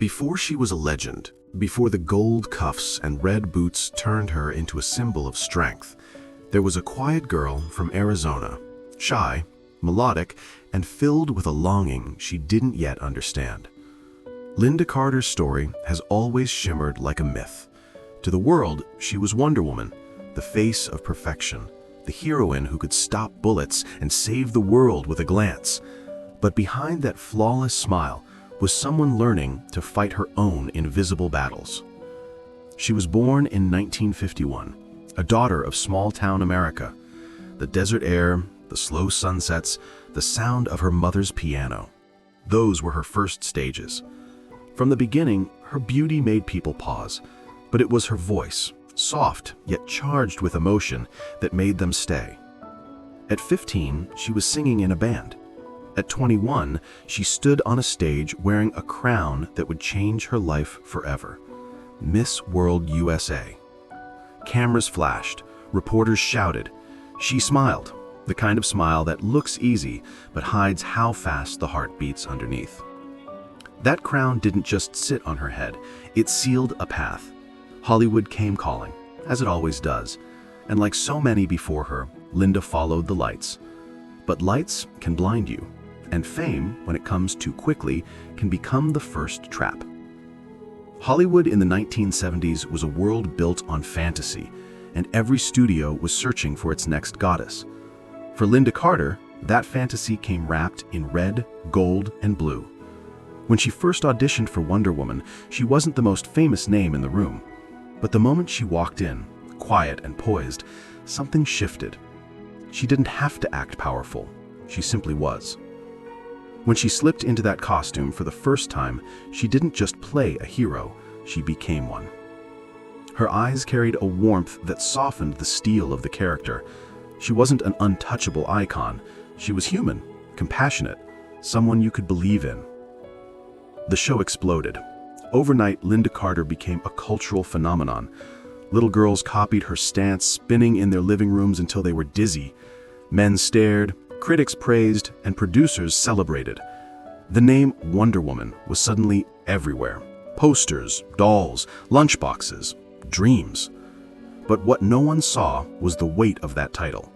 Before she was a legend, before the gold cuffs and red boots turned her into a symbol of strength, there was a quiet girl from Arizona, shy, melodic, and filled with a longing she didn't yet understand. Lynda Carter's story has always shimmered like a myth. To the world, she was Wonder Woman, the face of perfection, the heroine who could stop bullets and save the world with a glance. But behind that flawless smile was someone learning to fight her own invisible battles. She was born in 1951, a daughter of small-town America. The desert air, the slow sunsets, the sound of her mother's piano. Those were her first stages. From the beginning, her beauty made people pause, but it was her voice, soft yet charged with emotion, that made them stay. At 15, she was singing in a band. At 21, she stood on a stage wearing a crown that would change her life forever. Miss World USA. Cameras flashed, reporters shouted. She smiled, the kind of smile that looks easy but hides how fast the heart beats underneath. That crown didn't just sit on her head, it sealed a path. Hollywood came calling, as it always does, and like so many before her, Lynda followed the lights. But lights can blind you, and fame, when it comes too quickly, can become the first trap. Hollywood in the 1970s was a world built on fantasy, and every studio was searching for its next goddess. For Lynda Carter, that fantasy came wrapped in red, gold, and blue. When she first auditioned for Wonder Woman, she wasn't the most famous name in the room. But the moment she walked in, quiet and poised, something shifted. She didn't have to act powerful. She simply was. When she slipped into that costume for the first time, she didn't just play a hero, she became one. Her eyes carried a warmth that softened the steel of the character. She wasn't an untouchable icon. She was human, compassionate, someone you could believe in. The show exploded. Overnight, Lynda Carter became a cultural phenomenon. Little girls copied her stance, spinning in their living rooms until they were dizzy. Men stared, critics praised, and producers celebrated. The name Wonder Woman was suddenly everywhere. Posters, dolls, lunchboxes, dreams. But what no one saw was the weight of that title.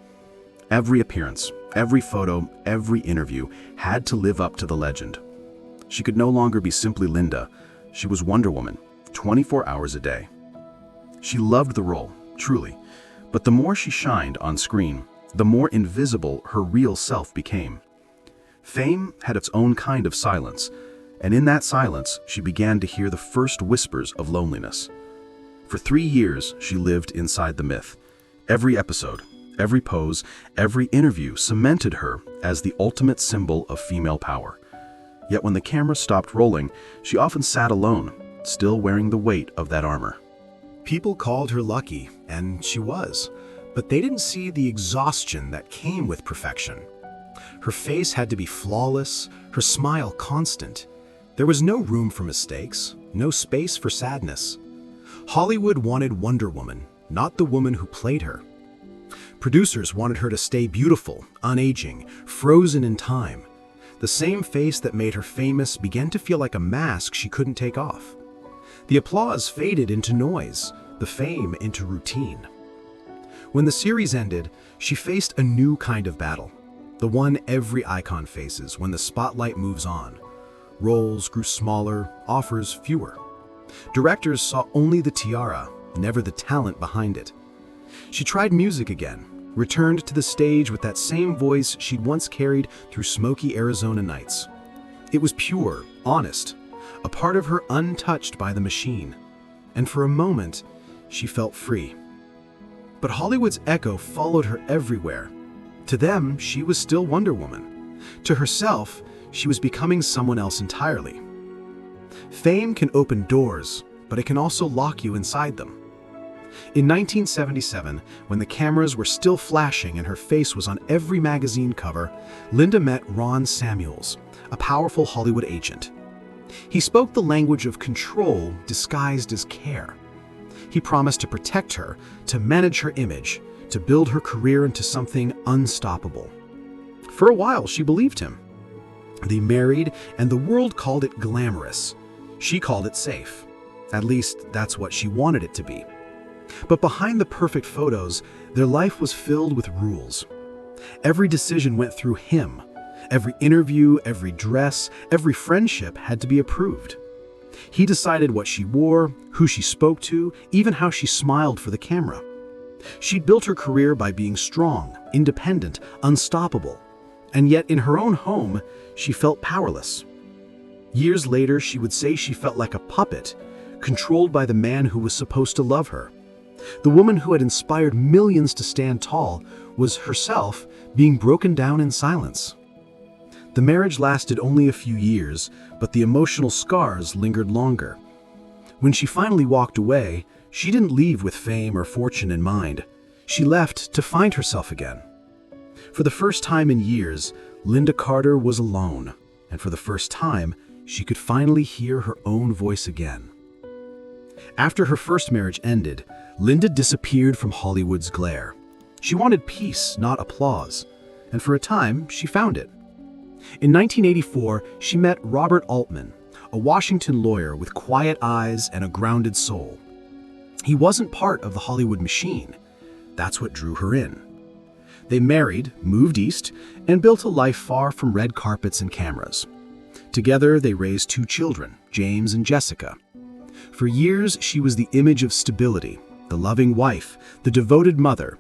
Every appearance, every photo, every interview had to live up to the legend. She could no longer be simply Lynda. She was Wonder Woman, 24 hours a day. She loved the role, truly, but the more she shined on screen, the more invisible her real self became. Fame had its own kind of silence, and in that silence, she began to hear the first whispers of loneliness. For 3 years, she lived inside the myth. Every episode, every pose, every interview cemented her as the ultimate symbol of female power. Yet when the camera stopped rolling, she often sat alone, still wearing the weight of that armor. People called her lucky, and she was, but they didn't see the exhaustion that came with perfection. Her face had to be flawless, her smile constant. There was no room for mistakes, no space for sadness. Hollywood wanted Wonder Woman, not the woman who played her. Producers wanted her to stay beautiful, unaging, frozen in time. The same face that made her famous began to feel like a mask she couldn't take off. The applause faded into noise, the fame into routine. When the series ended, she faced a new kind of battle, the one every icon faces when the spotlight moves on. Roles grew smaller, offers fewer. Directors saw only the tiara, never the talent behind it. She tried music again, returned to the stage with that same voice she'd once carried through smoky Arizona nights. It was pure, honest, a part of her untouched by the machine. And for a moment, she felt free. But Hollywood's echo followed her everywhere. To them, she was still Wonder Woman. To herself, she was becoming someone else entirely. Fame can open doors, but it can also lock you inside them. In 1977, when the cameras were still flashing and her face was on every magazine cover, Lynda met Ron Samuels, a powerful Hollywood agent. He spoke the language of control disguised as care. He promised to protect her, to manage her image, to build her career into something unstoppable. For a while, she believed him. They married, and the world called it glamorous. She called it safe. At least, that's what she wanted it to be. But behind the perfect photos, their life was filled with rules. Every decision went through him. Every interview, every dress, every friendship had to be approved. He decided what she wore, who she spoke to, even how she smiled for the camera. She'd built her career by being strong, independent, unstoppable. And yet in her own home, she felt powerless. Years later, she would say she felt like a puppet, controlled by the man who was supposed to love her. The woman who had inspired millions to stand tall was herself being broken down in silence. The marriage lasted only a few years, but the emotional scars lingered longer. When she finally walked away, she didn't leave with fame or fortune in mind. She left to find herself again. For the first time in years, Lynda Carter was alone, and for the first time, she could finally hear her own voice again. After her first marriage ended, Lynda disappeared from Hollywood's glare. She wanted peace, not applause, and for a time, she found it. In 1984, she met Robert Altman, a Washington lawyer with quiet eyes and a grounded soul. He wasn't part of the Hollywood machine. That's what drew her in. They married, moved east, and built a life far from red carpets and cameras. Together, they raised 2 children, James and Jessica. For years, she was the image of stability, the loving wife, the devoted mother.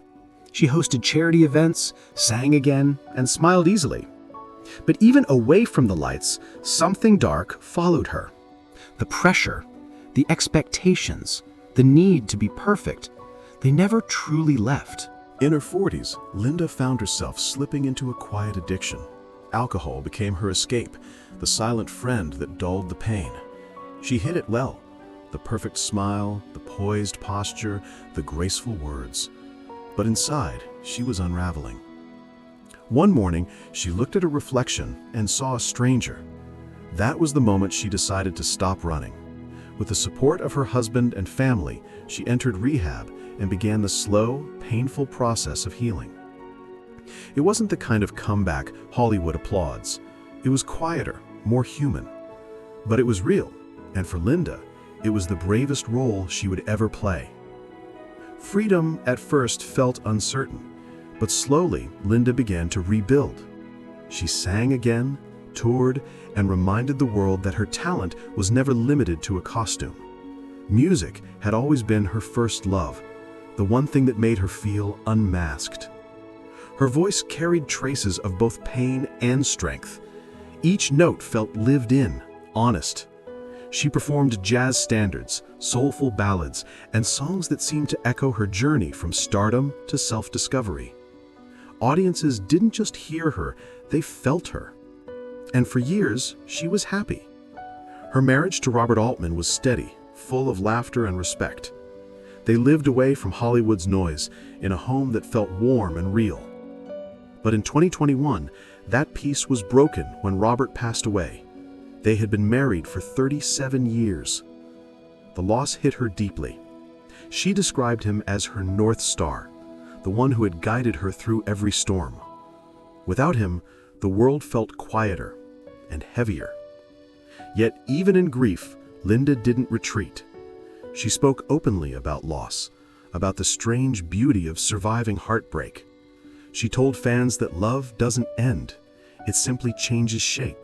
She hosted charity events, sang again, and smiled easily. But even away from the lights, something dark followed her. The pressure, the expectations, the need to be perfect, they never truly left. In her 40s, Lynda found herself slipping into a quiet addiction. Alcohol became her escape, the silent friend that dulled the pain. She hid it well. The perfect smile, the poised posture, the graceful words. But inside, she was unraveling. One morning, she looked at her reflection and saw a stranger. That was the moment she decided to stop running. With the support of her husband and family, she entered rehab and began the slow, painful process of healing. It wasn't the kind of comeback Hollywood applauds. It was quieter, more human. But it was real, and for Lynda, it was the bravest role she would ever play. Freedom at first felt uncertain, but slowly Lynda began to rebuild. She sang again, toured, and reminded the world that her talent was never limited to a costume. Music had always been her first love, the one thing that made her feel unmasked. Her voice carried traces of both pain and strength. Each note felt lived in, honest. She performed jazz standards, soulful ballads, and songs that seemed to echo her journey from stardom to self-discovery. Audiences didn't just hear her, they felt her. And for years, she was happy. Her marriage to Robert Altman was steady, full of laughter and respect. They lived away from Hollywood's noise in a home that felt warm and real. But in 2021, that peace was broken when Robert passed away. They had been married for 37 years. The loss hit her deeply. She described him as her North Star, the one who had guided her through every storm. Without him, the world felt quieter and heavier. Yet even in grief, Lynda didn't retreat. She spoke openly about loss, about the strange beauty of surviving heartbreak. She told fans that love doesn't end, it simply changes shape.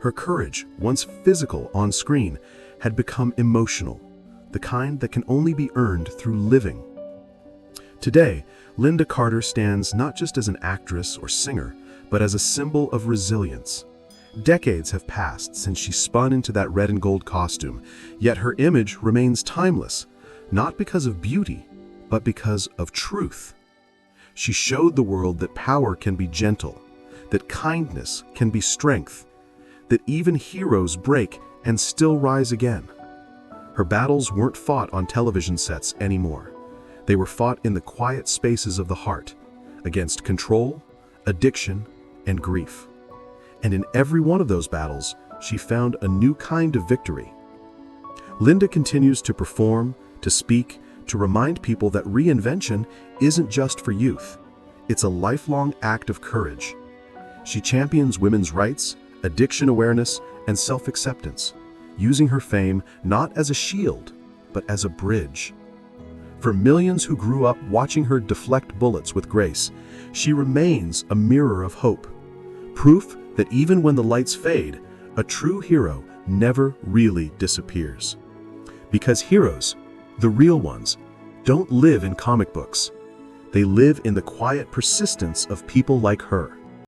Her courage, once physical on screen, had become emotional, the kind that can only be earned through living. Today, Lynda Carter stands not just as an actress or singer, but as a symbol of resilience. Decades have passed since she spun into that red and gold costume, yet her image remains timeless, not because of beauty, but because of truth. She showed the world that power can be gentle, that kindness can be strength, that even heroes break and still rise again. Her battles weren't fought on television sets anymore. They were fought in the quiet spaces of the heart, against control, addiction, and grief. And in every one of those battles, she found a new kind of victory. Lynda continues to perform, to speak, to remind people that reinvention isn't just for youth. It's a lifelong act of courage. She champions women's rights, addiction awareness, and self-acceptance. using her fame not as a shield, but as a bridge. For millions who grew up watching her deflect bullets with grace, she remains a mirror of hope. Proof that even when the lights fade, a true hero never really disappears. Because heroes, the real ones, don't live in comic books. They live in the quiet persistence of people like her.